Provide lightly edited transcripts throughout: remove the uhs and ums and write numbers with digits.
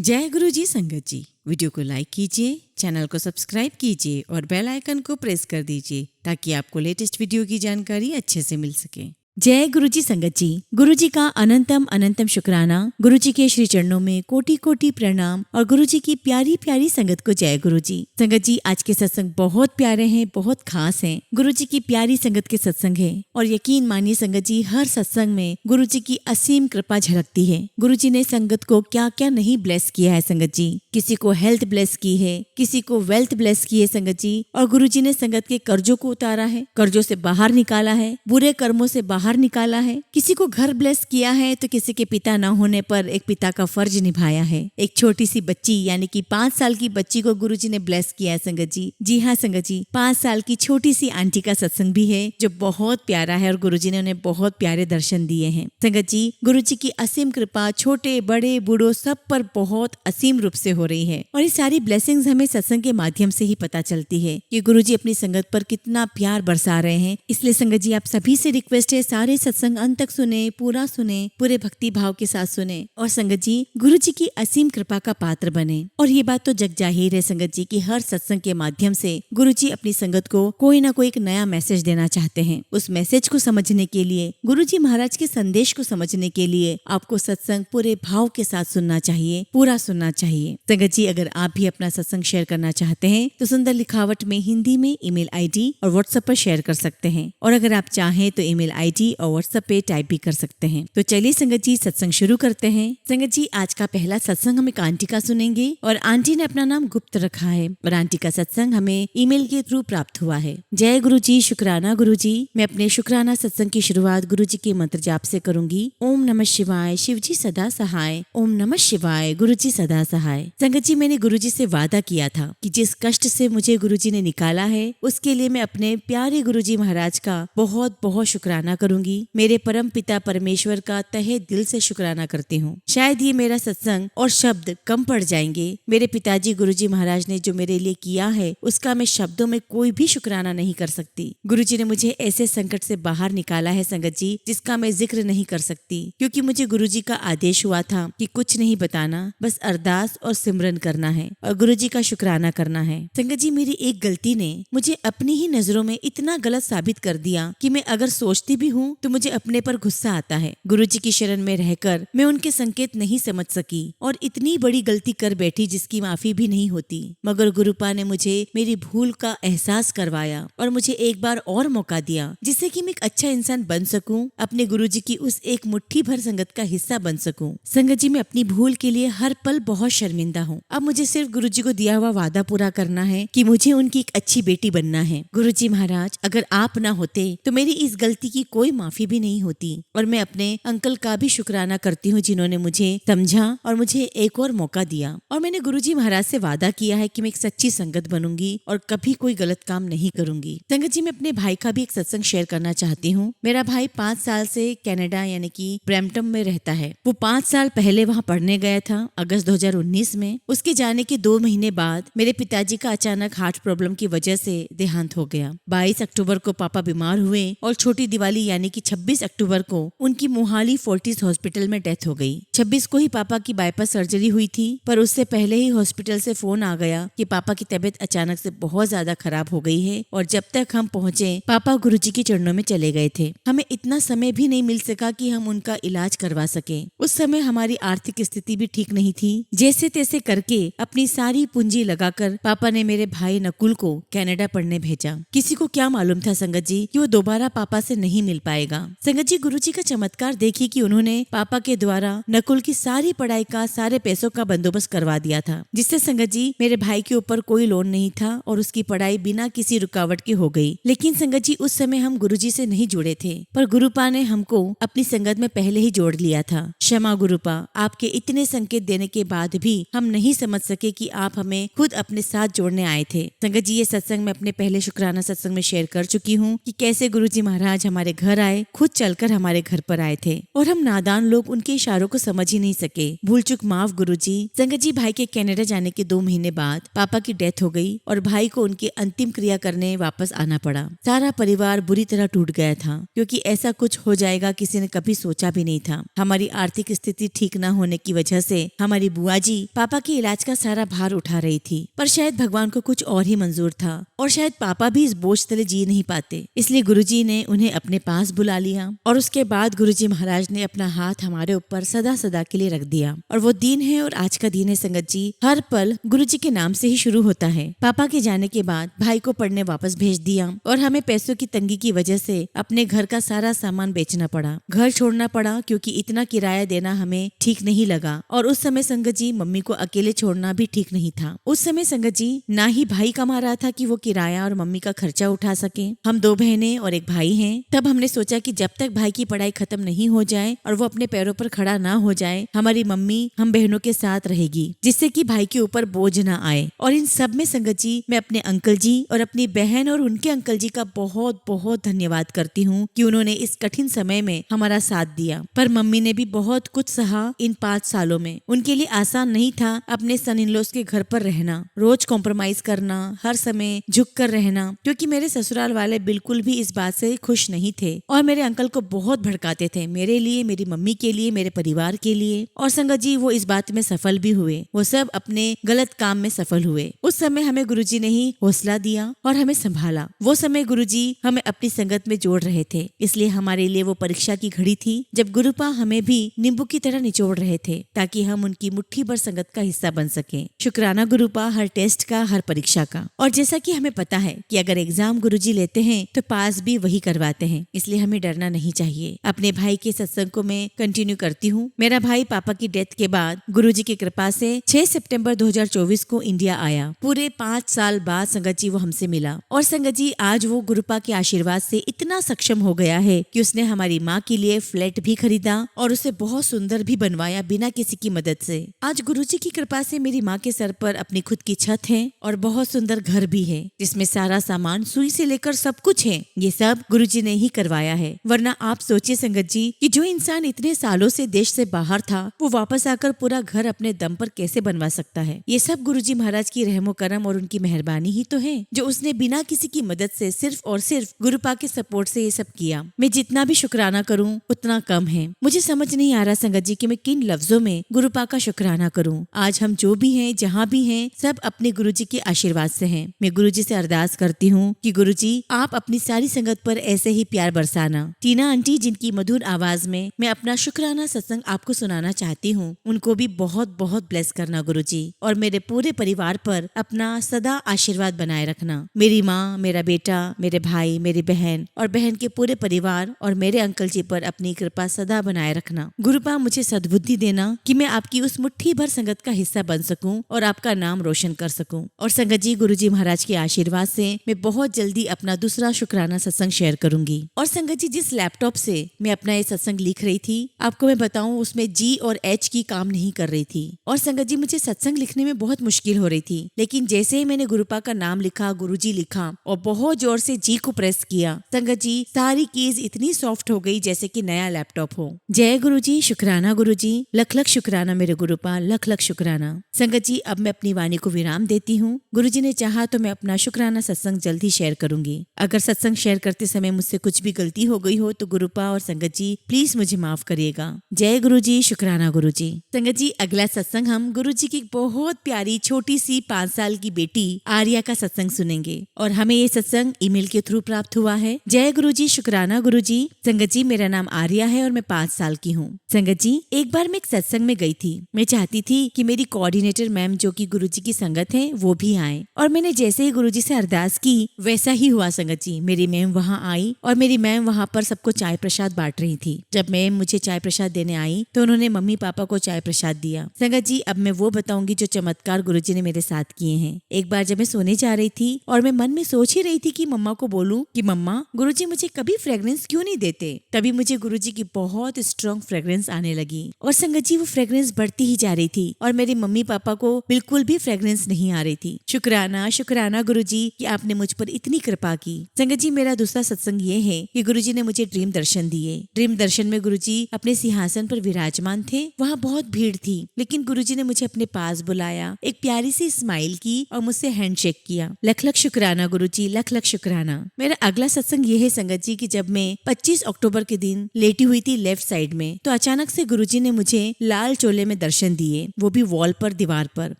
जय गुरु जी संगत जी। वीडियो को लाइक कीजिए, चैनल को सब्सक्राइब कीजिए और बेल आइकन को प्रेस कर दीजिए ताकि आपको लेटेस्ट वीडियो की जानकारी अच्छे से मिल सके। जय गुरु जी संगत जी। गुरु जी का अनंतम अनंतम शुक्राना। गुरु जी के श्री चरणों में कोटि कोटि प्रणाम और गुरु जी की प्यारी प्यारी संगत को जय गुरु जी। संगत जी, आज के सत्संग बहुत प्यारे हैं, बहुत खास हैं। गुरु जी की प्यारी संगत के सत्संग है और यकीन मानिए संगत जी, हर सत्संग में गुरु जी की असीम कृपा झलकती है। गुरु जी ने संगत को क्या क्या नहीं ब्लेस किया है संगत जी। किसी को हेल्थ ब्लेस की है, किसी को वेल्थ ब्लेस की है संगत जी। और गुरु जी ने संगत के कर्जों को उतारा है, कर्जों से बाहर निकाला है, बुरे कर्मों से बाहर निकाला है। किसी को घर ब्लेस किया है तो किसी के पिता न होने पर एक पिता का फर्ज निभाया है। एक छोटी सी बच्ची यानी कि 5 साल की बच्ची को गुरुजी ने ब्लेस किया है संगत जी। जी हाँ संगत जी, 5 साल की छोटी सी आंटी का सत्संग भी है जो बहुत प्यारा है और गुरुजी ने उन्हें बहुत प्यारे दर्शन दिए हैं। संगत जी, गुरुजी की असीम कृपा छोटे बड़े बूढ़ों सब पर बहुत असीम रूप से हो रही है और ये सारी ब्लेसिंग्स हमें सत्संग के माध्यम से ही पता चलती है कि गुरुजी अपनी संगत पर कितना प्यार बरसा रहे हैं। इसलिए संगत जी, आप सभी से रिक्वेस्ट है, सारे सत्संग अंत तक सुने, पूरा सुने, पूरे भक्ति भाव के साथ सुने और संगत जी गुरु जी की असीम कृपा का पात्र बने। और ये बात तो जग जाहिर है संगत जी कि हर सत्संग के माध्यम से गुरु जी अपनी संगत को कोई ना कोई एक नया मैसेज देना चाहते हैं। उस मैसेज को समझने के लिए, गुरु जी महाराज के संदेश को समझने के लिए आपको सत्संग पूरे भाव के साथ सुनना चाहिए, पूरा सुनना चाहिए। संगत जी, अगर आप भी अपना सत्संग शेयर करना चाहते हैं तो सुंदर लिखावट में हिंदी में ईमेल आईडी और व्हाट्सएप पर शेयर कर सकते हैं और अगर आप चाहें तो ईमेल आईडी और व्हाट्सएप पे टाइप भी कर सकते हैं। तो चलिए संगत जी, सत्संग शुरू करते हैं। संगत जी, आज का पहला सत्संग हम एक आंटी का सुनेंगे और आंटी ने अपना नाम गुप्त रखा है और आंटी का सत्संग हमें ईमेल के थ्रू प्राप्त हुआ है। जय गुरु जी, शुक्राना गुरु जी। मैं अपने शुक्राना सत्संग की शुरुआत गुरु जी के मंत्र जाप से करूंगी। ओम नमः शिवाय, शिव जी सदा सहाय। ओम नमः शिवाय, गुरु जी सदा सहाय। संगत जी, मैंने गुरु जी से वादा किया था कि जिस कष्ट से मुझे गुरु जी ने निकाला है उसके लिए मैं अपने प्यारे गुरु जी महाराज का बहुत बहुत शुक्राना करूंगी। मेरे परम पिता परमेश्वर का तहे दिल से शुक्राना करती हूँ। शायद ये मेरा सत्संग और शब्द कम पड़ जाएंगे। मेरे पिताजी गुरुजी महाराज ने जो मेरे लिए किया है उसका मैं शब्दों में कोई भी शुक्राना नहीं कर सकती। गुरुजी ने मुझे ऐसे संकट से बाहर निकाला है संगत जी जिसका मैं जिक्र नहीं कर सकती, क्योंकि मुझे गुरुजी का आदेश हुआ था कि कुछ नहीं बताना, बस अरदास और सिमरन करना है और गुरुजी का शुक्राना करना है। संगत जी, मेरी एक गलती ने मुझे अपनी ही नजरों में इतना गलत साबित कर दिया कि मैं अगर सोचती भी हूँ तो मुझे अपने पर गुस्सा आता है। गुरुजी की शरण में रहकर मैं उनके संकेत नहीं समझ सकी और इतनी बड़ी गलती कर बैठी जिसकी माफी भी नहीं होती। मगर गुरुपा ने मुझे मेरी भूल का एहसास करवाया और मुझे एक बार और मौका दिया जिससे कि मैं एक अच्छा इंसान बन सकूं, अपने गुरुजी की उस एक मुट्ठी भर संगत का हिस्सा बन सकूं। संगत जी, मैं अपनी भूल के लिए हर पल बहुत शर्मिंदा हूँ। अब मुझे सिर्फ गुरुजी को दिया हुआ वादा पूरा करना है कि मुझे उनकी एक अच्छी बेटी बनना है। गुरुजी महाराज, अगर आप ना होते तो मेरी इस गलती की कोई माफी भी नहीं होती और मैं अपने अंकल का भी शुक्राना करती हूँ जिन्होंने मुझे समझा और मुझे एक और मौका दिया। और मैंने गुरुजी महाराज से वादा किया है कि मैं एक सच्ची संगत बनूंगी और कभी कोई गलत काम नहीं करूंगी। संगत जी, मैं अपने भाई का भी एक सत्संग शेयर करना चाहती हूँ। मेरा भाई 5 साल से कनाडा यानी कि ब्रैम्पटन में रहता है। वो 5 साल पहले वहाँ पढ़ने गया था, अगस्त 2019 में। उसके जाने के 2 महीने बाद मेरे पिताजी का अचानक हार्ट प्रॉब्लम की वजह से देहांत हो गया। 22 अक्टूबर को पापा बीमार हुए और छोटी दिवाली यानी कि 26 अक्टूबर को उनकी मोहाली फोर्टिस हॉस्पिटल में डेथ हो गई। 26 को ही पापा की बाईपास सर्जरी हुई थी, पर उससे पहले ही हॉस्पिटल से फोन आ गया कि पापा की तबीयत अचानक से बहुत ज्यादा खराब हो गई है और जब तक हम पहुँचे पापा गुरुजी के चरणों में चले गए थे। हमें इतना समय भी नहीं मिल सका कि हम उनका इलाज करवा सके। उस समय हमारी आर्थिक स्थिति भी ठीक नहीं थी। जैसे तैसे करके अपनी सारी पूंजी लगाकर पापा ने मेरे भाई नकुल को कनाडा पढ़ने भेजा। किसी को क्या मालूम था संगत जी कि वो दोबारा पापा से नहीं मिल पाएगा। संगत जी, गुरुजी का चमत्कार देखिए कि उन्होंने पापा के द्वारा नकुल की सारी पढ़ाई का, सारे पैसों का बंदोबस्त करवा दिया था, जिससे संगत जी मेरे भाई के ऊपर कोई लोन नहीं था और उसकी पढ़ाई बिना किसी रुकावट के हो गई। लेकिन संगत जी, उस समय हम गुरुजी से नहीं जुड़े थे, पर गुरुपा ने हमको अपनी संगत में पहले ही जोड़ लिया था। क्षमा गुरुपा, आपके इतने संकेत देने के बाद भी हम नहीं समझ सके कि आप हमें खुद अपने साथ जोड़ने आए थे। संगत जी, ये सत्संग मैं अपने पहले शुक्राना सत्संग में शेयर कर चुकी हूँ कि कैसे गुरुजी महाराज हमारे घर घर आए, खुद चलकर हमारे घर पर आए थे और हम नादान लोग उनके इशारों को समझ ही नहीं सके। भूल चूक माफ गुरुजी। संगत जी, भाई के कनाडा जाने के 2 महीने बाद पापा की डेथ हो गई और भाई को उनकी अंतिम क्रिया करने वापस आना पड़ा। सारा परिवार बुरी तरह टूट गया था क्योंकि ऐसा कुछ हो जाएगा किसी ने कभी सोचा भी नहीं था। हमारी आर्थिक स्थिति ठीक न होने की वजह से हमारी बुआ जी पापा के इलाज का सारा भार उठा रही थी, पर शायद भगवान को कुछ और ही मंजूर था और शायद पापा भी इस बोझ तले जी नहीं पाते, इसलिए गुरुजी ने उन्हें अपने पास बुला लिया और उसके बाद गुरुजी महाराज ने अपना हाथ हमारे ऊपर सदा सदा के लिए रख दिया। और वो दिन है और आज का दिन है संगत जी, हर पल गुरुजी के नाम से ही शुरू होता है। पापा के जाने के बाद भाई को पढ़ने वापस भेज दिया और हमें पैसों की तंगी की वजह से अपने घर का सारा सामान बेचना पड़ा, घर छोड़ना पड़ा क्योंकि इतना किराया देना हमें ठीक नहीं लगा। और उस समय संगत जी मम्मी को अकेले छोड़ना भी ठीक नहीं था। उस समय संगत जी ना ही भाई कमा रहा था कि वो किराया और मम्मी का खर्चा उठा सके। हम 2 बहनें और एक भाई हैं। तब हमने सोचा कि जब तक भाई की पढ़ाई खत्म नहीं हो जाए और वो अपने पैरों पर खड़ा ना हो जाए, हमारी मम्मी हम बहनों के साथ रहेगी, जिससे कि भाई के ऊपर बोझ ना आए। और इन सब में संगत जी मैं अपने अंकल जी और अपनी बहन और उनके अंकल जी का बहुत बहुत धन्यवाद करती हूँ कि उन्होंने इस कठिन समय में हमारा साथ दिया। पर मम्मी ने भी बहुत कुछ सहा इन 5 सालों में। उनके लिए आसान नहीं था अपने सन इन लॉज के घर पर रहना, रोज कॉम्प्रोमाइज करना, हर समय झुक कर रहना, क्योंकि मेरे ससुराल वाले बिल्कुल भी इस बात से खुश नहीं थे और मेरे अंकल को बहुत भड़काते थे, मेरे लिए, मेरी मम्मी के लिए, मेरे परिवार के लिए। और संगत जी वो इस बात में सफल भी हुए, वो सब अपने गलत काम में सफल हुए। उस समय हमें गुरुजी ने ही हौसला दिया और हमें संभाला। वो समय गुरुजी हमें अपनी संगत में जोड़ रहे थे, इसलिए हमारे लिए वो परीक्षा की घड़ी थी जब गुरुपा हमें भी नींबू की तरह निचोड़ रहे थे ताकि हम उनकी मुट्ठी भर संगत का हिस्सा बन सके। शुक्राना गुरुपा हर टेस्ट का, हर परीक्षा का। और जैसा कि हमें पता है कि अगर एग्जाम गुरुजी लेते हैं तो पास भी वही करवाते हैं, इसलिए हमें डरना नहीं चाहिए। अपने भाई के सत्संग को मैं कंटिन्यू करती हूँ। मेरा भाई पापा की डेथ के बाद गुरुजी की कृपा से 6 सितंबर 2024 को इंडिया आया। पूरे 5 साल बाद संगत जी वो हमसे मिला और संगत जी आज वो गुरुपा के आशीर्वाद से इतना सक्षम हो गया है कि उसने हमारी माँ के लिए फ्लैट भी खरीदा और उसे बहुत सुंदर भी बनवाया बिना किसी की मदद से। आज गुरुजी की कृपा से मेरी माँ के सर पर अपनी खुद की छत है और बहुत सुंदर घर भी है जिसमें सारा सामान सुई से लेकर सब कुछ है। ये सब गुरुजी ने ही करवाया है। वरना आप सोचिए संगत जी कि जो इंसान इतने सालों से देश से बाहर था वो वापस आकर पूरा घर अपने दम पर कैसे बनवा सकता है। ये सब गुरुजी महाराज की रहमो करम और उनकी मेहरबानी ही तो है जो उसने बिना किसी की मदद से सिर्फ और सिर्फ गुरुपा के सपोर्ट से ये सब किया। मैं जितना भी शुक्राना करूं उतना कम है। मुझे समझ नहीं आ रहा संगत जी कि मैं किन लफ्जों में गुरुपा का शुक्राना करूं। आज हम जो भी हैं, जहाँ भी हैं, सब अपने गुरुजी के आशीर्वाद से हैं। मैं गुरुजी से अरदास करती हूँ कि गुरुजी आप अपनी सारी संगत पर ऐसे ही प्यार बरसाना। टीना आंटी जिनकी मधुर आवाज में मैं अपना शुक्राना सत्संग आपको सुनाना चाहती हूँ, उनको भी बहुत बहुत ब्लेस करना गुरुजी, और मेरे पूरे परिवार पर अपना सदा आशीर्वाद बनाए रखना। मेरी माँ, मेरा बेटा, मेरे भाई, मेरी बहन और बहन के पूरे परिवार और मेरे अंकल जी पर अपनी कृपा सदा बनाए रखना। गुरुपा मुझे सद्बुद्धि देना कि मैं आपकी उस मुट्ठी भर संगत का हिस्सा बन सकूं और आपका नाम रोशन कर सकूं। और संगत जी गुरुजी महाराज के आशीर्वाद से मैं बहुत जल्दी अपना दूसरा शुक्राना सत्संग शेयर करूंगी। और संगत जी जिस लैपटॉप से मैं अपना ये सत्संग लिख रही थी, आपको मैं बताऊं उसमें जी और एच की काम नहीं कर रही थी। और संगत जी मुझे सत्संग लिखने में बहुत मुश्किल हो रही थी, लेकिन जैसे ही मैंने गुरुपा का नाम लिखा, गुरुजी लिखा और बहुत जोर से जी को प्रेस किया, संगत जी सारी कीज इतनी सॉफ्ट हो गई जैसे कि नया लैपटॉप हो। जय गुरुजी, शुक्राना गुरुजी, लख लख शुक्राना मेरे गुरुपा, लख लख शुक्राना। संगत जी अब मैं अपनी वाणी को विराम देती हूँ। गुरुजी ने चाहा तो मैं अपना शुक्राना सत्संग जल्दी शेयर करूंगी। अगर सत्संग शेयर करते समय मुझसे कुछ भी गलती हो गई हो तो गुरुपा और संगत जी प्लीज मुझे माफ करिएगा। जय गुरुजी, शुक्राना गुरुजी। संगत जी अगला सत्संग हम गुरुजी की बहुत प्यारी छोटी सी 5 साल की बेटी आर्या का सत्संग सुनेंगे और हमें ये सत्संग ईमेल के थ्रू प्राप्त हुआ है। जय गुरुजी, शुक्राना गुरुजी। संगत जी मेरा नाम आर्या है और मैं 5 साल की हूँ। संगत जी एक बार मैं एक सत्संग में गई थी। मैं चाहती थी कि मेरी कोऑर्डिनेटर मैम जो कि गुरुजी की संगत है वो भी आए, और मैंने जैसे ही गुरुजी से अरदास की वैसा ही हुआ। संगत जी मेरी मैम वहाँ आई और मेरी मैम वहाँ पर सबको चाय प्रसाद बांट रही थी। जब मैम मुझे चाय प्रसाद देने आई तो उन्होंने मम्मी पापा को चाय प्रसाद दिया। संगत जी अब मैं वो बताऊंगी जो चमत्कार गुरुजी ने मेरे साथ किए हैं। एक बार जब मैं सोने जा रही थी और मैं मन में सोच ही रही थी कि मम्मा को बोलूं कि मम्मा गुरुजी मुझे कभी फ्रेग्रेंस क्यों नहीं देते, तभी मुझे गुरुजी की बहुत स्ट्रॉन्ग फ्रेग्रेंस आने लगी। और संगत जी वो फ्रेग्रेंस बढ़ती ही जा रही थी और मेरे मम्मी पापा को बिल्कुल भी फ्रेग्रेंस नहीं आ रही थी। शुक्राना शुक्राना गुरुजी कि आपने मुझ पर इतनी कृपा की। संगत जी मेरा दूसरा सत्संग ये है कि कि गुरुजी ने मुझे ड्रीम दर्शन दिए। ड्रीम दर्शन में गुरुजी अपने सिंहासन पर विराजमान थे। वहाँ बहुत भीड़ थी, लेकिन गुरुजी ने मुझे अपने पास बुलाया, एक प्यारी सी स्माइल की और मुझसे हैंडशेक किया। लख लख शुक्राना गुरुजी, लख लख शुक्राना। मेरा अगला सत्संग ये है संगत जी कि जब मैं 25 अक्टूबर के दिन लेटी हुई थी लेफ्ट साइड में, तो अचानक से गुरुजी ने मुझे लाल चोले में दर्शन दिए, वो भी वॉल पर, दीवार पर।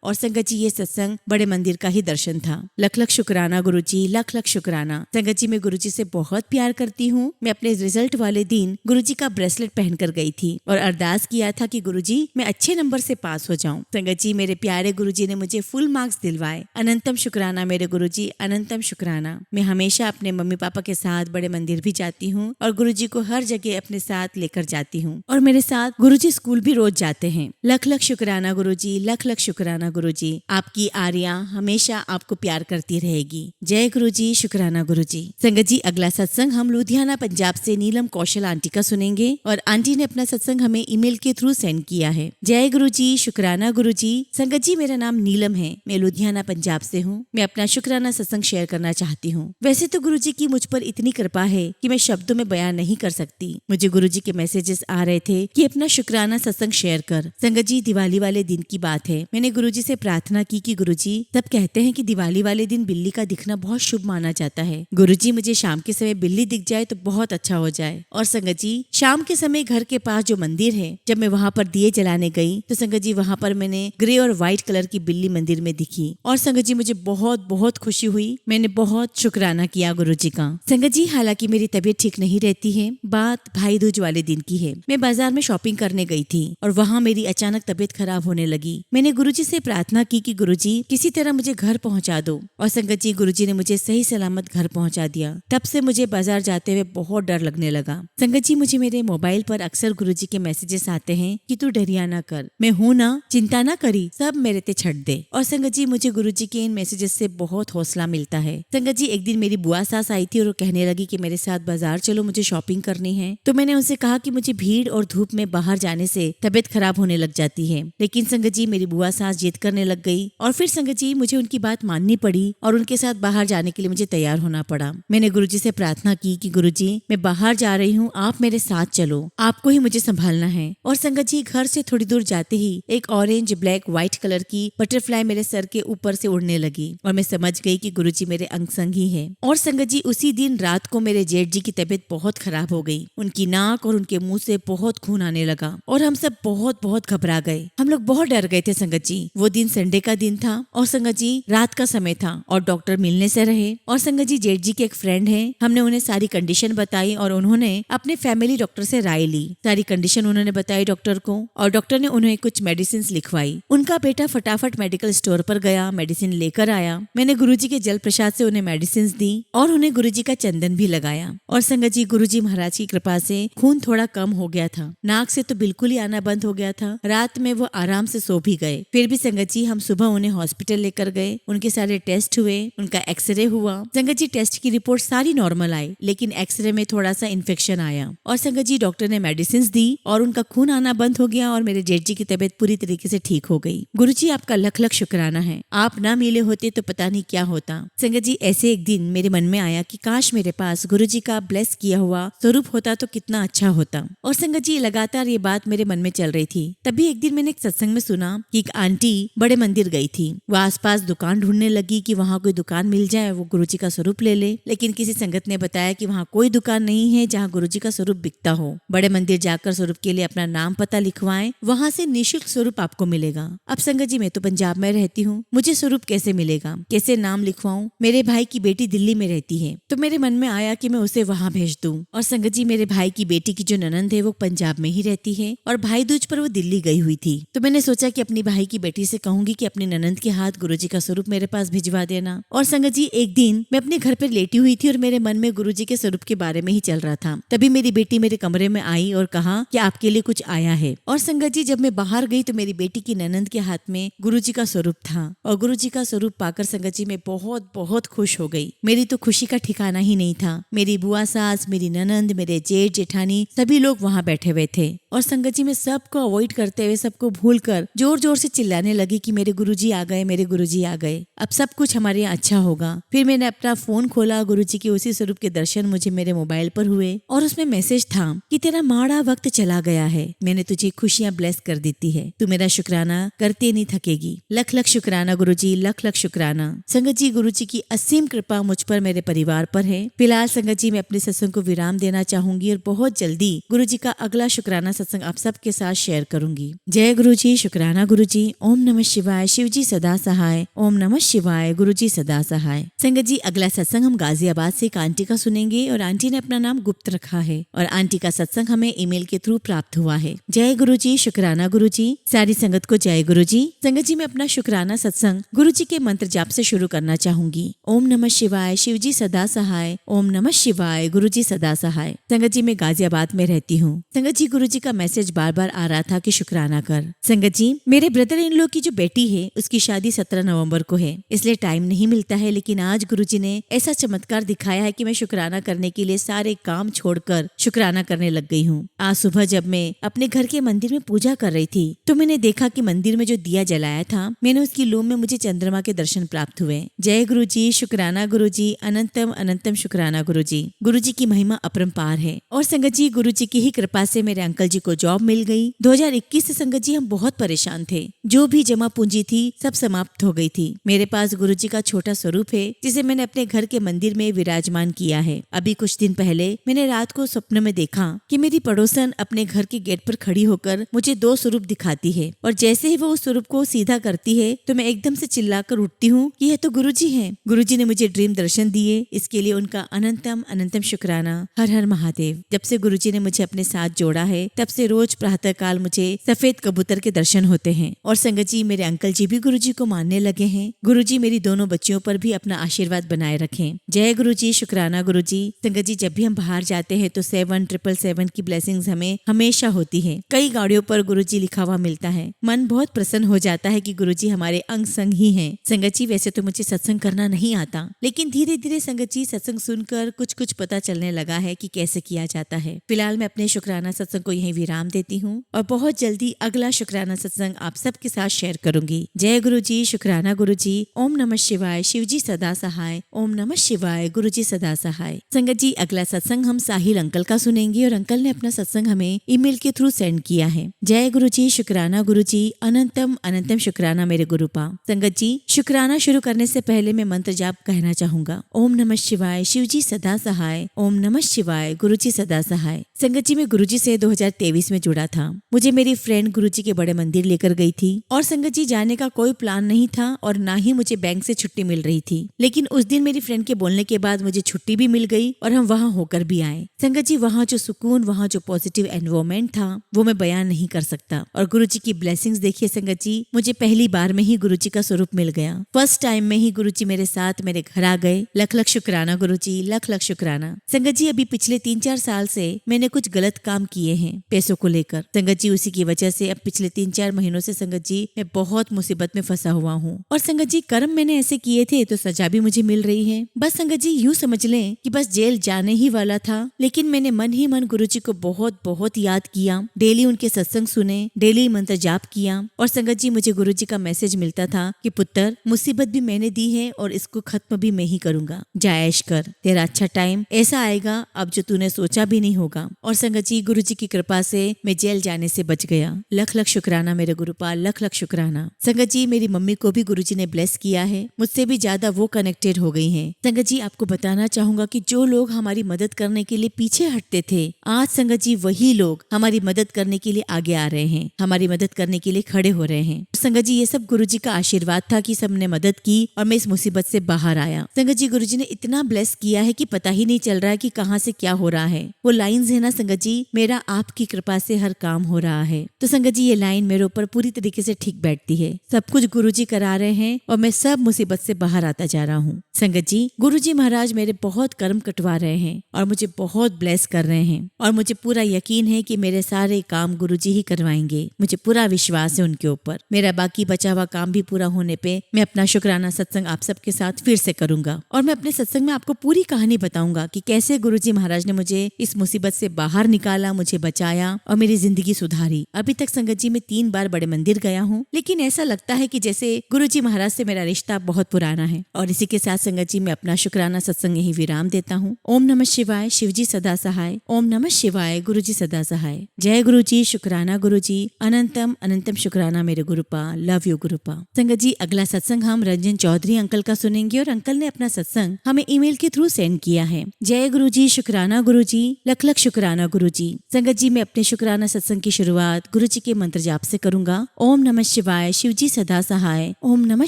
और संगत जी ये सत्संग बड़े मंदिर का ही दर्शन था। लख लख शुक्राना गुरुजी, लख लख शुक्राना। संगत जी मैं गुरुजी से बहुत प्यार करती हूँ। मैं अपने रिजल्ट वाले दिन गुरुजी का ब्रेसलेट पहनकर गई थी और अरदास किया था कि गुरुजी मैं अच्छे नंबर से पास हो जाऊं। संगत जी मेरे प्यारे गुरुजी ने मुझे फुल मार्क्स दिलवाए। अनंतम शुक्राना मेरे गुरुजी, अनंतम शुक्राना। मैं हमेशा अपने मम्मी पापा के साथ बड़े मंदिर भी जाती हूँ और गुरुजी को हर जगह अपने साथ लेकर जाती हूँ और मेरे साथ गुरुजी स्कूल भी रोज जाते हैं। लख लख शुक्राना गुरुजी, लख लख शुक्राना गुरुजी। आपकी आर्या हमेशा आपको प्यार करती रहेगी। जय गुरुजी, शुक्राना गुरुजी। संगत जी अगला सत्संग हम लुधियाना पंजाब से नीलम कौशल आंटी का सुनेंगे और आंटी ने अपना सत्संग हमें ईमेल के थ्रू सेंड किया है। जय गुरुजी, शुक्राना गुरुजी। संगत जी मेरा नाम नीलम है, मैं लुधियाना पंजाब से हूँ। मैं अपना शुक्राना सत्संग शेयर करना चाहती हूँ। वैसे तो गुरुजी की मुझ पर इतनी कृपा है कि मैं शब्दों में बयान नहीं कर सकती। मुझे गुरुजी के मैसेजेस आ रहे थे कि अपना शुक्राना सत्संग शेयर कर। संगत जी दिवाली वाले दिन की बात है, मैंने गुरुजी से प्रार्थना की कि गुरुजी सब कहते हैं कि दिवाली वाले दिन बिल्ली का दिखना बहुत शुभ माना जाता है। गुरुजी मुझे शाम के समय बिल्ली दिख जाए तो बहुत अच्छा हो जाए। और संगत जी शाम के समय घर के पास जो मंदिर है, जब मैं वहाँ पर दिए जलाने गई तो संगत जी वहाँ पर मैंने ग्रे और व्हाइट कलर की बिल्ली मंदिर में दिखी और संगत जी मुझे बहुत बहुत खुशी हुई। मैंने बहुत शुक्राना किया गुरुजी का। संगत जी हालांकि मेरी तबीयत ठीक नहीं रहती है, बात भाई दूज वाले दिन की है। मैं बाजार में शॉपिंग करने गई थी और वहाँ मेरी अचानक तबीयत खराब होने लगी। मैंने गुरुजी से प्रार्थना की कि गुरुजी किसी तरह मुझे घर पहुँचा दो और संगत जी गुरुजी ने मुझे सही सलामत घर पहुँचा दिया। तब से मुझे बाजार जाते हुए बहुत डर लगने लगा। संगत जी मुझे मेरे मोबाइल पर अक्सर गुरुजी के मैसेजेस आते हैं कि तू डरिया ना कर, मैं हूँ ना, चिंता ना करी, सब मेरे ते छड़ दे। और संगत जी मुझे गुरुजी के इन मैसेजेस से बहुत हौसला मिलता है। संगत जी एक दिन मेरी बुआ सास आई थी और वो कहने लगी कि मेरे साथ बाजार चलो, मुझे शॉपिंग करनी है। तो मैंने उनसे कहा कि मुझे भीड़ और धूप में बाहर जाने से तबीयत खराब होने लग जाती है। लेकिन संगत जी मेरी बुआ सास जिद करने लग गई और फिर संगत जी मुझे उनकी बात माननी पड़ी और उनके साथ बाहर जाने के लिए मुझे तैयार होना पड़ा। मैंने गुरुजी से प्रार्थना की कि गुरुजी मैं बाहर जा रही हूँ, आप मेरे साथ चलो, आपको ही मुझे संभालना है। और संगत जी घर से थोड़ी दूर जाते ही एक ऑरेंज ब्लैक व्हाइट कलर की बटरफ्लाई मेरे सर के ऊपर से उड़ने लगी और मैं समझ गई कि गुरुजी मेरे अंग संग ही है। और संगत जी उसी दिन रात को मेरे जेठ जी की तबीयत बहुत खराब हो गई। उनकी नाक और उनके मुंह से बहुत खून आने लगा और हम सब बहुत बहुत घबरा गए। हम लोग बहुत डर गए थे संगत जी। वो दिन संडे का दिन था और संगत जी रात का समय था और डॉक्टर मिलने से रहे। और संगत जी जेठ जी के एक फ्रेंड है, हमने उन्हें सारी कंडीशन बताई और उन्होंने अपने फैमिली डॉक्टर से राय ली। सारी कंडीशन उन्होंने बताई डॉक्टर को और डॉक्टर ने उन्हें कुछ मेडिसिन लिखवाई। उनका बेटा फटाफट मेडिकल स्टोर पर गया, मेडिसिन लेकर आया। मैंने गुरुजी के जल प्रसाद से उन्हें मेडिसिन दी और उन्हें गुरुजी का चंदन भी लगाया। और संगत जी गुरुजी महाराज की कृपा से खून थोड़ा कम हो गया था, नाक से तो बिल्कुल ही आना बंद हो गया था। रात में वो आराम से सो भी गए। फिर भी संगत जी हम सुबह उन्हें हॉस्पिटल लेकर गए, उनके सारे टेस्ट हुए, उनका एक्सरे हुआ। संगत जी टेस्ट की रिपोर्ट सारी नॉर्मल आई, लेकिन एक्सरे में थोड़ा सा इन्फेक्शन आया। और संगत जी डॉक्टर ने मेडिसिन दी और उनका खून आना बंद हो गया और मेरे जेठ जी की तबीयत पूरी तरीके से ठीक हो गई। गुरुजी आपका लख लख शुक्राना है, आप ना मिले होते तो पता नहीं क्या होता। संगत जी ऐसे एक दिन मेरे मन में आया कि काश मेरे पास गुरुजी का ब्लेस किया हुआ स्वरूप होता तो कितना अच्छा होता। और संगत जी लगातार ये बात मेरे मन में चल रही थी। तभी एक दिन मैंने एक सत्संग में सुना कि एक आंटी बड़े मंदिर गई थी। वो आसपास दुकान ढूंढने लगी कि वहाँ कोई दुकान मिल जाए वो गुरुजी का स्वरूप ले ले। लेकिन किसी संगत ने बताया कि वहाँ कोई दुकान नहीं है जहाँ गुरुजी का स्वरूप बिकता हो। बड़े मंदिर जाकर स्वरूप के लिए अपना नाम पता लिखवाएं, वहाँ से निःशुल्क स्वरूप आपको मिलेगा। अब संगत जी मैं तो पंजाब में रहती हूँ, मुझे स्वरूप कैसे मिलेगा, कैसे नाम लिखवाऊं? मेरे भाई की बेटी दिल्ली में रहती है, तो मेरे मन में आया कि मैं उसे वहाँ भेज दूं। और संगत जी मेरे भाई की बेटी की जो ननंद है वो पंजाब में ही रहती है और भाई दूज पर वो दिल्ली गई हुई थी। तो मैंने सोचा कि अपनी भाई की बेटी से कहूंगी कि अपनी ननंद के हाथ गुरुजी का स्वरूप मेरे पास भिजवा देना। और संगत जी एक दिन मैं अपने घर पर लेटी हुई थी और मेरे मन में गुरुजी के स्वरूप के बारे में ही चल रहा था। तभी मेरी बेटी मेरे कमरे में आई और कहा कि आपके लिए कुछ आया है। और संगत जी जब मैं बाहर गई तो मेरी बेटी की ननंद के हाथ में गुरुजी का स्वरूप था और गुरुजी का स्वरूप पाकर संगत जी मैं बहुत बहुत खुश हो गई। मेरी तो खुशी का ठिकाना ही नहीं था। मेरी बुआ सास, मेरी ननंद, मेरे जेठ जेठानी सभी लोग वहाँ बैठे हुए थे और संगत जी में सबको अवॉइड करते हुए, सबको भूल कर जोर जोर से चिल्लाने लगी कि मेरे गुरुजी आ गए, मेरे गुरुजी आ गए, अब सब कुछ हमारे यहाँ अच्छा होगा। फिर मैंने अपना फोन खोला, गुरुजी के उसी स्वरूप के दर्शन मुझे मुझे मेरे मोबाइल पर हुए और उसमें मैसेज था कि तेरा माड़ा वक्त चला गया है, मैंने तुझे खुशियां ब्लेस कर देती है, तू मेरा शुक्राना करते नहीं थकेगी। लख लख शुक्राना गुरुजी, लख लख शुक्राना। संगत जी, गुरुजी की असीम कृपा मुझ पर, मेरे परिवार पर है। फिलहाल संगत जी मैं अपने सत्संग को विराम देना चाहूंगी और बहुत जल्दी गुरुजी का अगला शुक्राना सत्संग आप सबके साथ शेयर करूंगी। जय गुरुजी, शुक्राना गुरुजी। ओम नमः शिवाय, शिव जी सदा सहाय। ओम नमः शिवाय, गुरुजी सदा सहाय। संगत जी, अगला सत्संग हम गाजियाबाद से एक आंटी का सुनेंगे और आंटी ने अपना नाम गुप्त रखा है और आंटी का सत्संग हमें ईमेल के थ्रू प्राप्त हुआ है। जय गुरुजी, शुक्राना गुरुजी। सारी संगत को जय गुरुजी। संगत जी, मैं अपना शुक्राना सत्संग गुरुजी के मंत्र जाप से शुरू करना चाहूंगी। ओम नमः शिवाय, शिव जी सदा सहाय। ओम नमः शिवाय, गुरुजी सदा सहाय। संगत जी, मैं गाजियाबाद में रहती हूँ। संगत जी, गुरुजी का मैसेज बार बार आ रहा था कि शुक्राना कर। संगत जी, मेरे ब्रदर इन लॉ की जो बेटी है उसकी शादी 17 नवंबर को है, इसलिए टाइम नहीं मिलता है, लेकिन आज गुरुजी ने ऐसा चमत्कार दिखाया है कि मैं शुक्राना करने के लिए सारे काम छोड़कर शुक्राना करने लग गई हूँ। आज सुबह जब मैं अपने घर के मंदिर में पूजा कर रही थी तो मैंने देखा कि मंदिर में जो दिया जलाया था, मैंने उसकी लूम में मुझे चंद्रमा के दर्शन प्राप्त हुए। जय गुरुजी, शुक्राना गुरुजी। अनंतम अनंतम शुक्राना गुरुजी। गुरुजी की महिमा अपरंपार है और संगत जी, गुरुजी की ही कृपा से मेरे अंकल जी को जॉब मिल गई। 2021 से संगत जी हम बहुत परेशान थे, जो भी जमा पूंजी थी सब समाप्त हो गई थी। मेरे पास गुरुजी का छोटा स्वरूप है जिसे मैंने अपने घर के मंदिर में विराजमान किया है। अभी कुछ दिन पहले मैंने रात को स्वप्न में देखा कि मेरी पड़ोसन अपने घर के गेट पर खड़ी होकर मुझे 2 स्वरूप दिखाती है और जैसे ही वो उस स्वरूप को सीधा करती है तो मैं एकदम से चिल्लाकर उठती हूँ कि यह तो गुरुजी हैं। गुरुजी ने मुझे ड्रीम दर्शन दिए, इसके लिए उनका अनंतम अनंतम शुक्राना। हर हर महादेव। जब से गुरुजी ने मुझे अपने साथ जोड़ा है तब से रोज प्रातः काल मुझे सफेद कबूतर के दर्शन होते हैं और संगत जी, मेरे अंकल जी भी गुरुजी को मानने लगे हैं। गुरुजी मेरी दोनों बच्चियों पर भी अपना आशीर्वाद बनाए रखें। जय गुरुजी, शुक्राना गुरुजी। संगत जी, जब भी हम बाहर जाते हैं तो 777 की ब्लेसिंग्स हमें हमेशा होती है। कई गाड़ियों पर गुरुजी लिखा हुआ मिलता है। मन बहुत प्रसन्न हो जाता है कि गुरुजी हमारे अंग संग ही हैं। संगत जी, वैसे तो मुझे सत्संग करना नहीं आता, लेकिन धीरे धीरे संगत जी सत्संग सुनकर कुछ कुछ पता चलने लगा है कि कैसे किया जाता है। फिलहाल मैं अपने शुक्राना सत्संग को यहीं विराम देती हूँ और बहुत जल्दी अगला शुक्राना सत्संग आप सबके साथ शेयर करूंगी। जय गुरुजी, शुक्राना गुरुजी। ओम नमः शिवाय, शिव जी सदा सहाय। ओम नमः शिवाय, गुरुजी सदा सहाय। संगत जी, अगला सत्संग हम साहिल अंकल का सुनेंगे और अंकल ने अपना सत्संग हमें ईमेल के थ्रू सेंड किया है। जय गुरुजी, शुक्राना गुरुजी। अनंतम अनंतम शुक्राना मेरे गुरुपा। संगत जी, शुक्राना शुरू करने से पहले मैं मंत्र जाप कहना चाहूंगा। ओम नमः शिवाय, शिव जी सदा सहाय। ओम नमः शिवाय, गुरुजी सदा सहाय। संगत जी, मैं गुरुजी से 2023 में जुड़ा था। मुझे मेरी फ्रेंड गुरुजी के बड़े मंदिर लेकर गई थी और संगत जी जाने का कोई प्लान नहीं था और ना ही मुझे बैंक से छुट्टी मिल रही थी, लेकिन उस दिन मेरी फ्रेंड के बोलने के बाद मुझे छुट्टी भी मिल गई और हम वहाँ होकर भी आए। संगत जी, वहाँ जो सुकून, वहाँ जो पॉजिटिव एनवायरमेंट था वो मैं बयान नहीं कर सकता। और गुरुजी की ब्लेसिंग्स देखिए संगत जी, मुझे पहली बार में ही गुरुजी का स्वरूप मिल गया। फर्स्ट टाइम में ही गुरुजी मेरे साथ मेरे घर आ गए। लख लख शुक्राना गुरुजी, लख लख शुक्राना। संगत जी, अभी पिछले 3-4 साल से मैंने कुछ गलत काम किए हैं पैसों को लेकर। संगत जी, उसी की वजह से अब पिछले 3-4 महीनों से संगत जी मैं बहुत मुसीबत में फंसा हुआ हूँ और संगत जी कर्म मैंने ऐसे किए थे तो सजा भी मुझे मिल रही है। बस संगत जी यूँ समझ लें कि बस जेल जाने ही वाला था, लेकिन मैंने मन ही मन गुरुजी को बहुत बहुत याद किया। डेली उनके सत्संग सुने, डेली मंत्र जाप किया और संगत जी मुझे गुरुजी का मैसेज मिलता था कि पुत्र, मुसीबत भी मैंने दी है और इसको खत्म भी मैं ही करूंगा। जायश कर, तेरा अच्छा टाइम ऐसा आएगा अब जो तूने सोचा भी नहीं होगा। और संगत जी, गुरुजी की कृपा से मैं जेल जाने से बच गया। लख लख शुक्राना मेरे गुरुपाल, लख लख शुक्राना। संगत जी, मेरी मम्मी को भी गुरुजी ने ब्लेस किया है, मुझसे भी ज्यादा वो कनेक्टेड हो गई हैं। संगत जी, आपको बताना चाहूंगा कि जो लोग हमारी मदद करने के लिए पीछे हटते थे, आज संगत जी वही लोग हमारी मदद करने के लिए आगे आ रहे हैं, हमारी मदद करने के लिए खड़े हो रहे हैं। संगत जी, ये सब गुरुजी का आशीर्वाद था कि सबने मदद की और मैं इस मुसीबत से बाहर आया। संगत जी, गुरुजी ने इतना ब्लेस किया है कि पता ही नहीं चल रहा है कि कहाँ से क्या हो रहा है। वो लाइन्स है ना संगत जी, मेरा आपकी कृपा से हर काम हो रहा है। तो संगत जी, ये लाइन मेरे ऊपर पूरी तरीके से ठीक बैठती है। सब कुछ गुरुजी करा रहे हैं और मैं सब मुसीबत से बाहर आता जा रहा हूँ। संगत जी, गुरुजी महाराज मेरे बहुत कर्म कटवा रहे हैं और मुझे बहुत ब्लेस कर रहे हैं और मुझे पूरा यकीन है कि मेरे सारे काम गुरुजी ही करवाएंगे। मुझे पूरा विश्वास है उनके ऊपर। मेरा बाकी बचा हुआ काम भी पूरा होने पे मैं अपना शुक्राना सत्संग आप सबके साथ फिर से करूंगा और मैं अपने सत्संग में आपको पूरी कहानी बताऊंगा कि कैसे गुरुजी महाराज ने मुझे इस मुसीबत से बाहर निकाला, मुझे बचाया और मेरी जिंदगी सुधारी। अभी तक संगत जी मैं 3 बार बड़े मंदिर गया हूँ, लेकिन ऐसा लगता है कि जैसे गुरुजी महाराज से मेरा रिश्ता बहुत पुराना है। और इसी के साथ संगत जी मैं अपना शुक्राना सत्संग यही विराम देता हूँ। ओम नमः शिवाय, शिवजी सदा सहाय। ओम नमः शिवाय, गुरुजी सदा सहाय। जय गुरुजी, शुक्राना गुरुजी, अनंतम अनंतम शुक्राना मेरे गुरुपा, लव यू गुरुपा। संगत जी, अगला सत्संग हम रंजन चौधरी अंकल का सुनेंगे और अंकल ने अपना सत्संग हमें ईमेल के थ्रू सेंड किया है। जय गुरुजी, शुक्राना गुरुजी, लख लख शुक्राना गुरुजी। संगत जी, मैं अपने शुक्राना सत्संग की शुरुआत गुरुजी के मंत्र जाप से करूंगा। ओम नमः शिवाय, शिवजी सदा सहाय। ओम नमः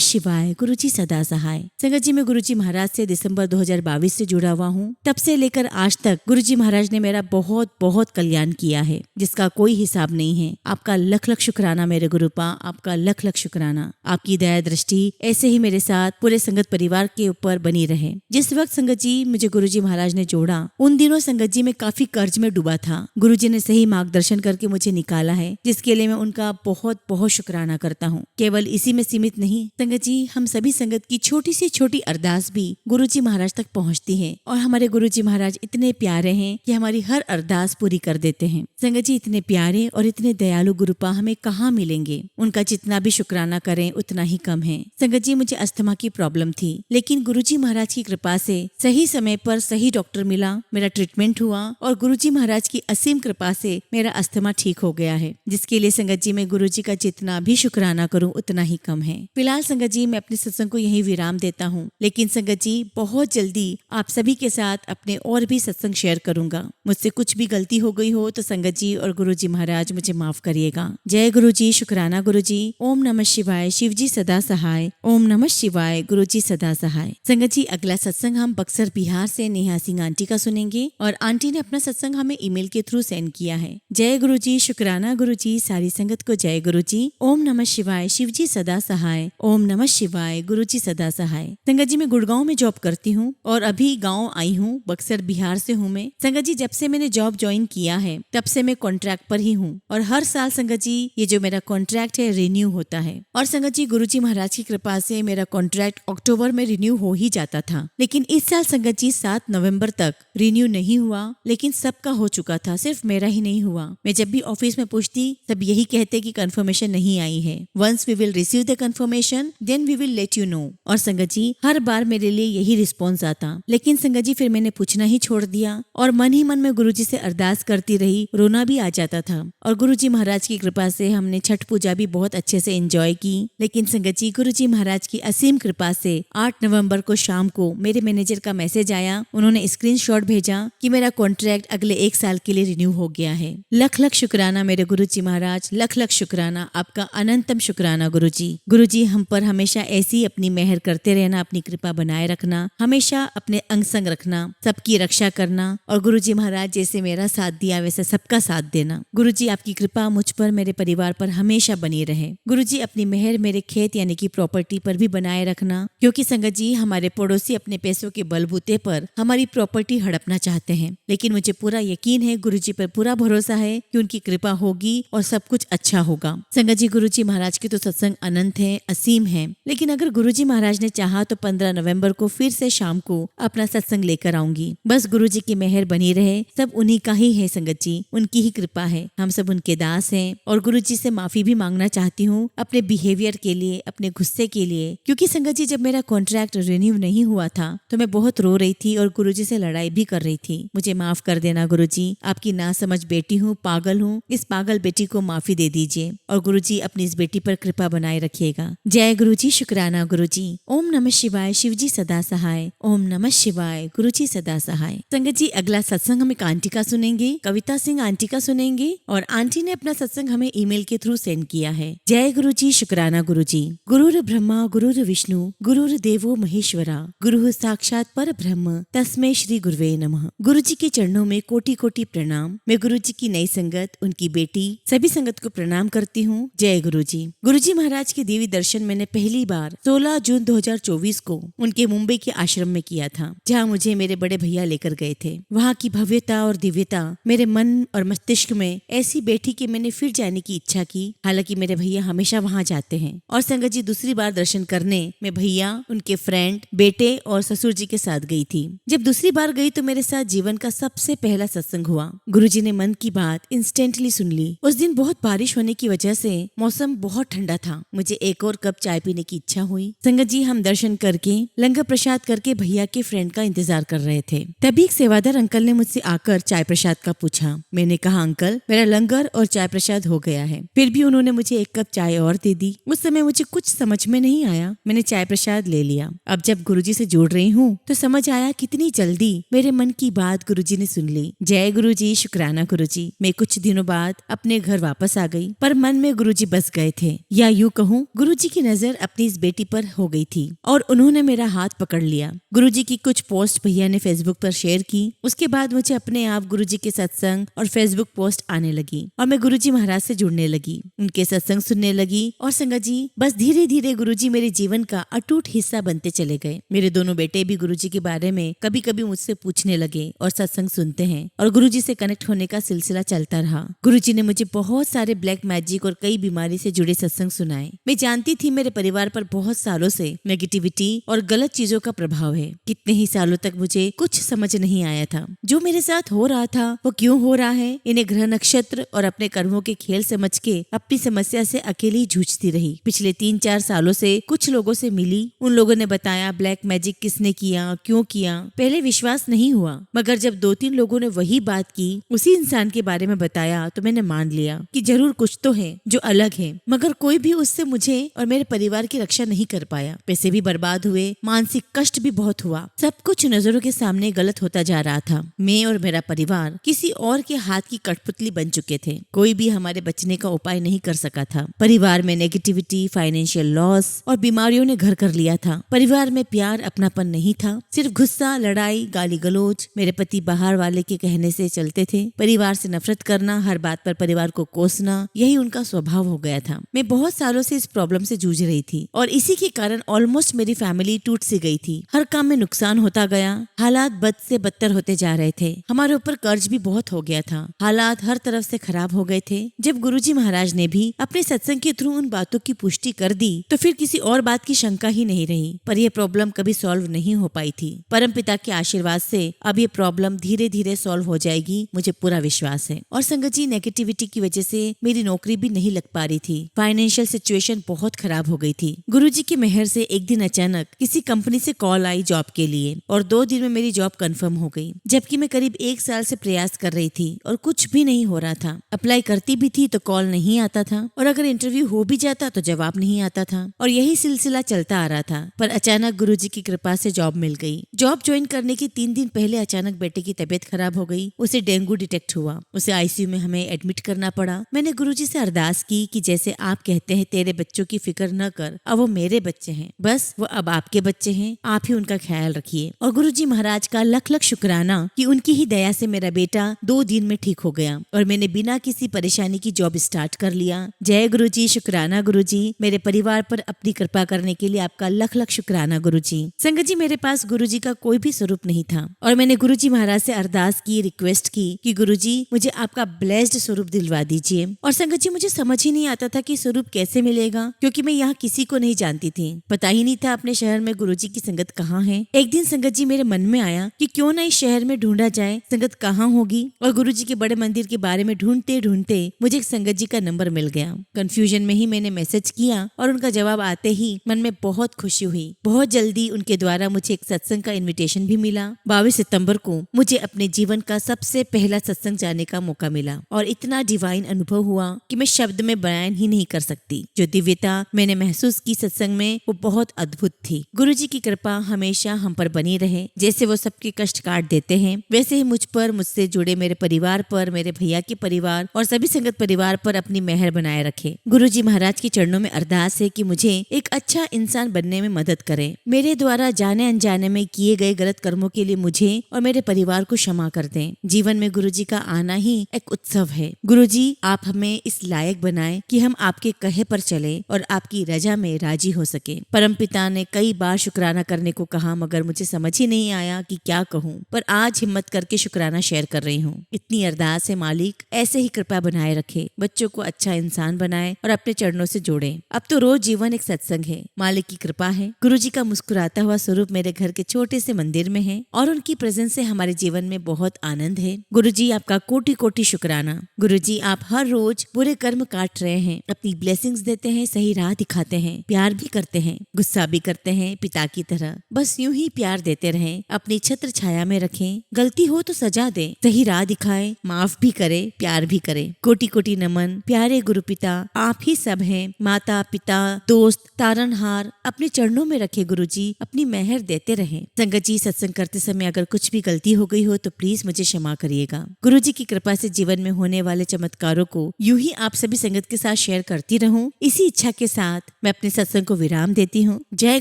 शिवाय, गुरुजी सदा सहाय। संगत जी, मैं गुरुजी महाराज से दिसंबर 2022 से जुड़ा हुआ हूँ। तब से लेकर आज तक गुरुजी महाराज ने मेरा बहुत बहुत कल्याण किया है, जिसका कोई हिसाब नहीं है। आपका लख लख शुक्राना मेरे गुरुपा, आपका लख लख शुक्राना। आपकी दया दृष्टि ऐसे ही मेरे साथ पूरे संगत परिवार के ऊपर बनी रहे। जिस वक्त संगत जी मुझे गुरुजी महाराज ने जोड़ा, उन दिनों संगत जी मैं काफी कर्ज में डूबा था। गुरुजी ने सही मार्गदर्शन करके मुझे निकाला है, जिसके लिए मैं उनका बहुत बहुत शुक्राना करता हूँ। केवल इसी में सीमित नहीं संगत जी, हम सभी संगत की छोटी सी छोटी अरदास भी गुरुजी महाराज तक पहुँचती है और हमारे गुरुजी महाराज इतने प्यारे हैं कि हमारी हर अरदास पूरी कर देते हैं। संगत जी, इतने प्यारे और इतने दयालु गुरुपा हमें कहाँ मिलेंगे। उनका जितना भी शुक्राना करें उतना ही कम है। संगत जी, मुझे अस्थमा की प्रॉब्लम थी, लेकिन गुरुजी महाराज की कृपा से सही समय पर सही डॉक्टर मिला, मेरा ट्रीटमेंट हुआ और गुरुजी महाराज की असीम कृपा से मेरा अस्थमा ठीक हो गया है, जिसके लिए संगत जी मैं गुरुजी का जितना भी शुक्राना करूं उतना ही कम है। फिलहाल संगत जी, मैं अपने सत्संग को यही विराम देता हूँ, लेकिन संगत जी बहुत जल्दी आप सभी के साथ अपने और भी सत्संग शेयर करूंगा। मुझसे कुछ भी गलती हो गई हो तो संगत जी और गुरुजी महाराज मुझे माफ करिएगा। जय गुरुजी, शुक्राना गुरुजी। ओम नमः शिवाय, शिवजी सदा सहाय। ओम नमः शिवाय, गुरुजी सदा सहाय। संगत जी, अगला सत्संग हम बक्सर बिहार से नेहा सिंह आंटी का सुनेंगे और आंटी ने अपना सत्संग हमें ईमेल के थ्रू सेंड किया है। जय गुरुजी, शुक्राना गुरुजी, सारी संगत को जय गुरुजी। ओम नमः शिवाय, शिवजी सदा सहाय। ओम नमः शिवाय, गुरुजी सदा सहाय। संगत जी, मैं गुड़गांव में जॉब करती हूँ और अभी गाँव आई हूँ। बक्सर बिहार से हूँ मैं। संगत जी, जब से मैंने जॉब ज्वाइन किया है तब से मैं कॉन्ट्रैक्ट पर ही हूँ और हर साल संगत जी ये जो मेरा कॉन्ट्रैक्ट है रिन्यू होता है। और संगत जी, गुरुजी महाराज की कृपा से मेरा कॉन्ट्रैक्ट अक्टूबर में रिन्यू हो ही जाता था, लेकिन इस साल संगत जी 7 नवंबर तक रिन्यू नहीं हुआ। लेकिन सबका हो चुका था, सिर्फ मेरा ही नहीं हुआ। मैं जब भी ऑफिस में पूछती तब यही कहते कि कंफर्मेशन नहीं आई है। Once we will receive the confirmation then we will let you know. और संगत जी, हर बार मेरे लिए यही रिस्पॉन्स आता। लेकिन संगत जी, फिर मैंने पूछना ही छोड़ दिया और मन ही मन में गुरुजी से अरदास करती रही। रोना भी आ जाता था और गुरुजी महाराज की कृपा से हमने छठ पूजा भी बहुत अच्छे से एंजॉय की। लेकिन संगत जी, गुरुजी महाराज की असीम कृपा से 8 नवंबर को शाम को मेरे मैनेजर का मैसेज आया। उन्होंने स्क्रीनशॉट भेजा कि मेरा कॉन्ट्रैक्ट अगले 1 साल के लिए रिन्यू हो गया है। लख लख शुक्राना मेरे गुरुजी महाराज, लख लख शुक्राना, आपका अनंतम शुक्राना गुरुजी। गुरुजी, हम पर हमेशा ऐसी अपनी मेहर करते रहना, अपनी कृपा बनाए रखना, हमेशा अपने अंग संग रखना, सबकी रक्षा करना और गुरुजी महाराज जैसे मेरा साथ दिया वैसे सबका साथ देना। गुरुजी, आपकी कृपा मुझ पर, मेरे परिवार पर हमेशा बनी रहे। गुरुजी, अपनी मेहर मेरे खेत यानी कि प्रॉपर्टी पर भी बनाए रखना, क्योंकि संगत जी हमारे पड़ोसी अपने पैसों के बलबूते पर हमारी प्रॉपर्टी हड़पना चाहते हैं। लेकिन मुझे पूरा यकीन है, गुरुजी पर पूरा भरोसा है कि उनकी कृपा होगी और सब कुछ अच्छा होगा। संगत जी, गुरुजी महाराज की तो सत्संग अनंत है, असीम है, लेकिन अगर गुरुजी महाराज ने चाहा तो 15 नवंबर को फिर से शाम को अपना सत्संग लेकर आऊंगी। बस गुरुजी की मेहर बनी रहे, सब उन्हीं का ही है संगत जी, उनकी ही कृपा है। हम सब उनके दास हैं और गुरुजी से माफी भी मांगना चाहती हूँ अपने बिहेवियर के लिए, अपने गुस्से के लिए, क्योंकि संगत जी जब मेरा कॉन्ट्रैक्ट रिन्यू नहीं हुआ था तो मैं बहुत रो रही थी और गुरुजी से लड़ाई भी कर रही थी। मुझे माफ कर देना गुरुजी, आपकी नासमझ बेटी हूँ, पागल हूँ। इस पागल बेटी को माफी दे दीजिए और गुरुजी अपनी इस बेटी पर कृपा बनाए रखिएगा। जय गुरुजी, शुक्राना गुरुजी। ओम नमः शिवाय, शिवजी सदा सहाय। ओम नमः शिवाय, गुरुजी सदा सहाय। संगत जी, अगला सत्संग हम एक आंटी का सुनेंगे, कविता सिंह आंटी का सुनेंगे और आंटी ने अपना सत्संग हमें ईमेल के थ्रू सेंड किया है। जय गुरुजी, शुक्राना गुरुजी। गुरुर ब्रह्मा गुरुर विष्णु गुरुर देवो महेश्वरा गुरु साक्षात पर ब्रह्म तस्मै श्री गुरुवे नमः। गुरुजी के चरणों में कोटि कोटि प्रणाम। मैं गुरुजी की नई संगत, उनकी बेटी, सभी संगत को प्रणाम करती हूँ। जय गुरुजी। गुरुजी महाराज के देवी दर्शन मैंने पहली बार 16 जून 2024 को उनके मुंबई के आश्रम में किया था, जहाँ मुझे मेरे बड़े भैया लेकर गए थे। वहाँ की भव्यता और दिव्यता मेरे मन और मस्तिष्क में ऐसी बैठी कि मैंने फिर जाने की इच्छा की। हालांकि मेरे भैया हमेशा वहाँ जाते हैं। और संगत जी, दूसरी बार दर्शन करने मैं भैया, उनके फ्रेंड, बेटे और ससुर जी के साथ गई थी। जब दूसरी बार गई तो मेरे साथ जीवन का सबसे पहला सत्संग हुआ। गुरुजी ने मन की बात इंस्टेंटली सुन ली। उस दिन बहुत बारिश होने की वजह से मौसम बहुत ठंडा था। मुझे एक और कप चाय पीने की इच्छा हुई। संगत जी, हम दर्शन करके लंगर प्रसाद करके भैया के फ्रेंड का इंतजार कर रहे थे। तभी एक सेवादार अंकल ने मुझसे आकर चाय प्रसाद का पूछा। मैंने कहा, अंकल मेरा लंगर और चाय प्रसाद हो गया है। फिर भी उन्होंने मुझे एक कप चाय और दे दी। उस समय मुझे कुछ समझ में नहीं आया। मैंने चाय प्रसाद ले लिया। अब जब गुरुजी से जुड़ रही हूँ तो समझ आया कितनी जल्दी मेरे मन की बात गुरुजी ने सुन ली। जय गुरुजी, शुक्राना गुरुजी। मैं कुछ दिनों बाद अपने घर वापस आ गई, पर मन में गुरुजी बस गए थे, या यूं कहूँ गुरुजी की नजर अपनी इस बेटी पर हो गई थी और उन्होंने मेरा हाथ पकड़ लिया। गुरुजी की कुछ पोस्ट भैया ने फेसबुक पर शेयर की। उसके बाद मुझे अपने आप गुरुजी के सत्संग और फेसबुक पोस्ट आने लगी और मैं गुरुजी महाराज से जुड़ने लगी, उनके सत्संग सुनने लगी। और संगत जी, बस धीरे धीरे गुरुजी मेरे जीवन का अटूट हिस्सा बनते चले गए। मेरे दोनों बेटे भी गुरुजी के बारे में कभी कभी मुझसे पूछने लगे और सत्संग सुनते हैं और गुरुजी से कनेक्ट होने का सिलसिला चलता रहा। गुरुजी ने मुझे बहुत सारे ब्लैक मैजिक और कई बीमारी से जुड़े सत्संग सुनाए। मैं जानती थी मेरे परिवार पर बहुत सालों से नेगेटिविटी और गलत चीजों का प्रभाव है। कितने ही सालों तक मुझे कुछ समझ नहीं आया था। जो मेरे साथ हो रहा था वो क्यों हो रहा है, इन्हें ग्रह नक्षत्र और अपने कर्मों के खेल समझ के अपनी समस्या से अकेली जूझती रही। पिछले 3-4 सालों से कुछ लोगों से मिली। उन लोगों ने बताया ब्लैक मैजिक किसने किया, क्यों किया। पहले विश्वास नहीं हुआ, मगर जब 2-3 लोगों ने वही बात की, उसी इंसान के बारे में बताया, तो मैंने मान लिया कि जरूर कुछ तो है जो अलग है। मगर कोई भी उससे मुझे और मेरे परिवार की रक्षा नहीं कर पाया। पैसे भी बर्बाद हुए, मानसिक कष्ट भी बहुत हुआ। सब कुछ नजरों के सामने गलत होता जा रहा था। मैं और मेरा परिवार किसी और के हाथ की कठपुतली बन चुके थे। कोई भी हमारे बचने का उपाय नहीं कर सका था। परिवार में नेगेटिविटी, फाइनेंशियल लॉस और बीमारियों ने घर कर लिया था। परिवार में प्यार, अपनापन नहीं था, सिर्फ गुस्सा, लड़ाई, गाली गलौज। मेरे पति बाहर वाले के कहने से चलते थे। परिवार से नफरत करना, हर बात पर परिवार को कोसना, यही उनका स्वभाव हो गया था। मैं बहुत सालों से इस प्रॉब्लम से जूझ रही थी और इसी के कारण ऑलमोस्ट मेरी फैमिली टूट सी गई थी। हर काम में नुकसान होता गया। हालात बद से बदतर होते जा रहे थे। हमारे ऊपर कर्ज भी बहुत हो गया था। हालात हर तरफ से खराब हो गए थे। जब गुरुजी महाराज ने भी अपने सत्संग के थ्रू उन बातों की पुष्टि कर दी तो फिर किसी और बात की शंका ही नहीं रही। पर यह प्रॉब्लम कभी सॉल्व नहीं हो पाई थी। परम पिता के आशीर्वाद से अब ये प्रॉब्लम धीरे धीरे सॉल्व हो जाएगी, मुझे पूरा विश्वास है। और संगत जी, नेगेटिविटी की वजह से मेरी नौकरी भी नहीं लग पा रही थी। फाइनेंशियल सिचुएशन बहुत खराब हो गई थी। गुरुजी की मेहर से एक दिन अचानक किसी कंपनी से कॉल आई जॉब के लिए और 2 दिन में मेरी जॉब कंफर्म हो गई। जबकि मैं करीब 1 साल से प्रयास कर रही थी और कुछ भी नहीं हो रहा था। अप्लाई करती भी थी तो कॉल नहीं आता था और अगर इंटरव्यू हो भी जाता तो जवाब नहीं आता था और यही सिलसिला चलता आ रहा था। पर अचानक गुरुजी की कृपा से जॉब मिल गई। जॉब ज्वाइन करने के 3 दिन पहले अचानक बेटे की तबीयत खराब हो गई। उसे डेंगू डिटेक्ट हुआ। उसे आईसीयू में हमें एडमिट करना पड़ा। मैंने गुरुजी से अरदास की कि जैसे आप कहते हैं तेरे बच्चों की फिक्र न कर, अब वो मेरे बच्चे हैं, बस वो अब आपके बच्चे हैं, आप ही उनका ख्याल रखिए। और गुरुजी महाराज का लख लख शुक्राना कि उनकी ही दया से मेरा बेटा 2 दिन में ठीक हो गया और मैंने बिना किसी परेशानी की जॉब स्टार्ट कर लिया। जय गुरुजी, शुक्राना गुरुजी। मेरे परिवार पर अपनी कृपा करने के लिए आपका लख लख शुक्राना गुरुजी। संगत जी, मेरे पास गुरुजी का कोई भी स्वरूप नहीं था और मैंने गुरुजी महाराज से अरदास की, रिक्वेस्ट की कि गुरुजी मुझे आपका ब्लेस्ड स्वरूप दिलवा दीजिए। और संगत जी, मुझे समझ ही नहीं आता था कि स्वरूप कैसे मिलेगा, क्योंकि मैं यहाँ किसी को नहीं जानती थी। पता ही नहीं था अपने शहर में गुरुजी की संगत कहाँ है। एक दिन संगत जी मेरे मन में आया कि क्यों ना इस शहर में ढूंढा जाए संगत कहाँ होगी। और गुरुजी के बड़े मंदिर के बारे में ढूंढते ढूंढते मुझे एक संगत जी का नंबर मिल गया। कंफ्यूजन में ही मैंने मैसेज किया और उनका जवाब आते ही मन में बहुत खुशी हुई। बहुत जल्दी उनके द्वारा मुझे एक सत्संग का इन्विटेशन भी मिला। 22 सितंबर को मुझे अपने जीवन का सबसे पहला सत्संग जाने का मौका मिला और इतना डिवाइन अनुभव हुआ कि मैं शब्द में बयान ही नहीं कर सकती। जो दिव्यता मैंने महसूस की सत्संग में वो बहुत अद्भुत थी। गुरुजी की कृपा हमेशा हम पर बनी रहे। जैसे वो सबके कष्ट काट देते हैं, वैसे ही मुझ पर, मुझसे जुड़े मेरे परिवार पर, मेरे भैया के परिवार और सभी संगत परिवार पर अपनी मेहर बनाए रखे। गुरुजी महाराज के चरणों में अरदास है कि मुझे एक अच्छा इंसान बनने में मदद करें। मेरे द्वारा जाने अनजाने में किए गए गलत कर्मों के लिए मुझे और मेरे परिवार को क्षमा कर दें। जीवन में गुरुजी का आना ही एक उत्सव है। गुरुजी, आप हमें इस लायक बनाए कि हम आपके कहे पर चले और आपकी रजा में राजी हो सके। परमपिता ने कई बार शुक्राना करने को कहा, मगर मुझे समझ ही नहीं आया कि क्या कहूँ। पर आज हिम्मत करके शुक्राना शेयर कर रही हूँ। इतनी अरदास है, मालिक ऐसे ही कृपा बनाए रखे, बच्चों को अच्छा इंसान बनाए और अपने चरणों से जोड़े। अब तो रोज जीवन एक सत्संग है। मालिक की कृपा है। गुरुजी का मुस्कुराता हुआ स्वरूप मेरे घर के छोटे से मंदिर में है और उनकी आपकी प्रेजेंस से हमारे जीवन में बहुत आनंद है। गुरुजी आपका कोटि कोटि शुक्राना। गुरुजी आप हर रोज बुरे कर्म काट रहे हैं, अपनी ब्लेसिंग्स देते हैं, सही राह दिखाते हैं, प्यार भी करते हैं, गुस्सा भी करते हैं पिता की तरह। बस यूं ही प्यार देते रहें, अपनी छत्र छाया में रखें, गलती हो तो सजा दें, सही राह दिखाएं, माफ भी करे, प्यार भी करे। कोटि कोटि नमन प्यारे गुरु पिता, आप ही सब हैं, माता पिता दोस्त तारनहार अपने चरणों में रखे गुरुजी, अपनी मेहर देते रहें। संगत जी, सत्संग करते समय अगर कुछ भी गलती हो गई हो तो प्लीज मुझे क्षमा करिएगा। गुरुजी की कृपा से जीवन में होने वाले चमत्कारों को यूं ही आप सभी संगत के साथ शेयर करती रहूं, इसी इच्छा के साथ मैं अपने सत्संग को विराम देती हूँ। जय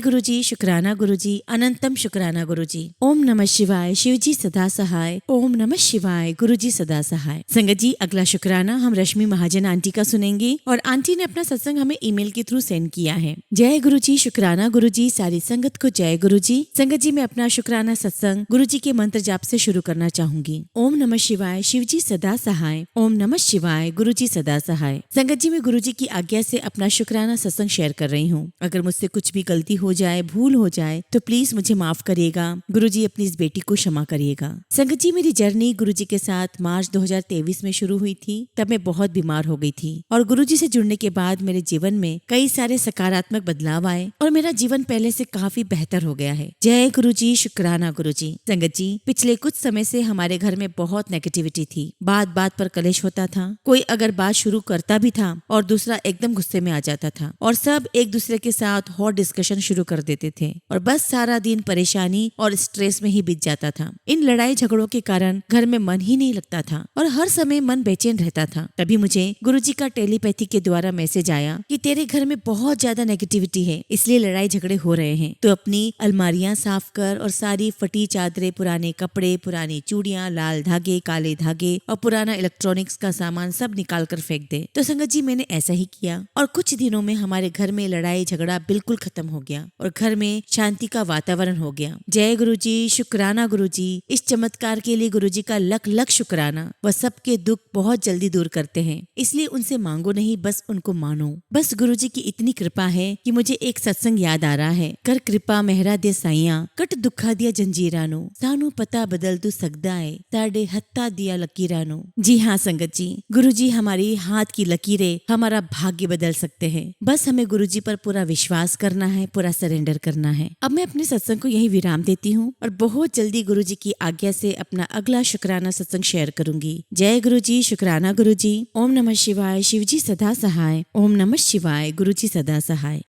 गुरुजी, शुक्राना गुरुजी, अनंतम शुक्राना गुरुजी। ओम नमः शिवाय, शिवजी सदा सहाय। ओम नमः शिवाय, गुरुजी सदा सहाय। संगत जी, अगला शुक्राना हम रश्मि महाजन आंटी का सुनेंगे और आंटी ने अपना सत्संग हमें ईमेल के थ्रू सेंड किया है। जय गुरुजी, शुक्राना गुरुजी, सारी संगत को जय गुरुजी। संगत जी, मैं अपना शुक्राना सत्संग गुरुजी के मंत्र जाप से शुरू करना चाहूंगी। ओम नमः शिवाय, शिवजी सदा सहाय। ओम नमः शिवाय, गुरुजी सदा सहाय। संगत जी, मैं गुरुजी की आज्ञा से अपना शुक्राना सत्संग शेयर कर रही हूँ। अगर मुझसे कुछ भी गलती हो जाए, भूल हो जाए तो प्लीज मुझे माफ करिएगा। गुरुजी अपनी इस बेटी को क्षमा करिएगा। संगत जी, मेरी जर्नी गुरुजी के साथ मार्च 2023 में शुरू हुई थी। तब मैं बहुत बीमार हो गई थी और गुरुजी से जुड़ने के बाद मेरे जीवन में कई सारे सकारात्मक बदलाव आए और मेरा जीवन पहले से काफी बेहतर हो गया है। जय गुरुजी, शुक्राना गुरुजी। संगत जी, पिछले कुछ समय से हमारे घर में बहुत नेगेटिविटी थी। बात बात पर कलेश होता था। कोई अगर बात शुरू करता भी था और दूसरा एकदम गुस्से में आ जाता था और सब एक दूसरे के साथ हॉट डिस्कशन शुरू कर देते थे और बस सारा दिन परेशानी और स्ट्रेस में ही बीत जाता था। इन लड़ाई झगड़ों के कारण घर में मन ही नहीं लगता था और हर समय मन बेचैन रहता था। तभी मुझे गुरुजी का टेलीपैथी के द्वारा मैसेज आया कि तेरे घर में बहुत ज्यादा नेगेटिविटी है, इसलिए लड़ाई झगड़े हो रहे हैं, तो अपनी अलमारियां साफ कर और सारी फटी चादरें, पुराने कपड़े, पुरानी चूड़ियां, लाल धागे, काले धागे और पुराना इलेक्ट्रॉनिक्स का सामान सब निकाल कर फेंक दे। तो संगत जी, मैंने ऐसा ही किया और कुछ दिनों में हमारे घर में लड़ाई झगड़ा बिल्कुल खत्म हो गया और घर में शांति का वातावरण हो गया। जय गुरुजी, शुक्राना गुरुजी। इस चमत्कार के लिए गुरुजी का लख लख शुक्राना। वह सबके दुख बहुत जल्दी दूर करते हैं, इसलिए उनसे मांगो नहीं, बस उनको मानो। बस गुरुजी की इतनी कृपा है कि मुझे एक सत्संग याद आ रहा है। कर कृपा मेहरा दे साइया, कट दुखा दिया जंजीरानो, सानू पता बदल तू सकदा है, साडे हत्ता दिया लकीरानो। जी हाँ संगत जी, गुरुजी हमारी हाथ की लकीरें हमारा भाग्य बदल सकते हैं। बस हमें गुरुजी पर पूरा विश्वास करना है, पूरा सरेंडर करना है। अब मैं अपने सत्संग को यही विराम देती हूँ और बहुत जल्दी गुरुजी की आज्ञा से अपना अगला शुक्राना सत्संग शेयर करूंगी। जय गुरुजी, शुक्राना गुरुजी। ओम नमः शिवाय, शिवजी सदा सहाय। ओम नमः शिवाय, गुरुजी सदा सहाय।